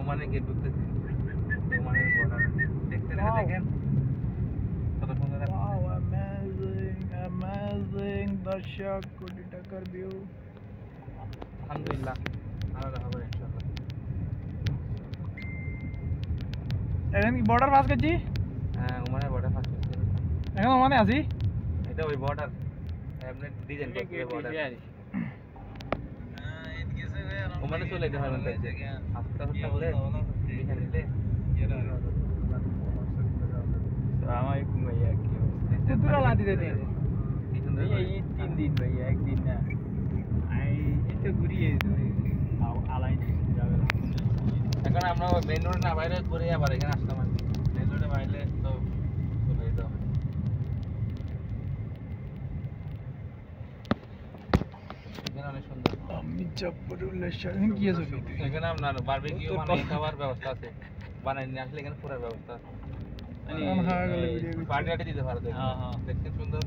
ওমানে গিয়ে ঢুকতেছি ওমানের বর্ডার দেখছেন এটা দেখেন কত সুন্দর Wow, amazing দর্শক কোটি টাকার ভিউ আলহামদুলিল্লাহ আরো দেখা হবে ইনশাআল্লাহ এখন কি বর্ডার পাস করছি হ্যাঁ ওমানের বর্ডার পাস করতে এখন মানে আছি এটা ওই বর্ডার এমনি ডিজাইন করতে বর্ডার ওমানে চলে যেতে হবে না আস্তে আস্তে করে বিছানা নিলে Assalamualaikum भैया की তুই তুরা লাদি দে দে কি সুন্দর भैया ये 3 दिन भैया एक दिन ना आई itu guri itu alai যাবে এখন আমরা মেইন রোড না বাইরে ঘুরে আবার এখানে আসলাম আর মেইন রোডে বাইরে তো চলে যেতে হবে এখানে অনেক সুন্দর আমি জব্বরুল্লাহ শাহিন কি আছে এখানে আপনার বারবিকিউ মানে খাবার ব্যবস্থা আছে বানাই নিয়ে আসলে এখানে পুরো ব্যবস্থা আছে হ্যাঁ গেলে ভিডিও পার্টি দিতে পারো হ্যাঁ হ্যাঁ দেখতে সুন্দর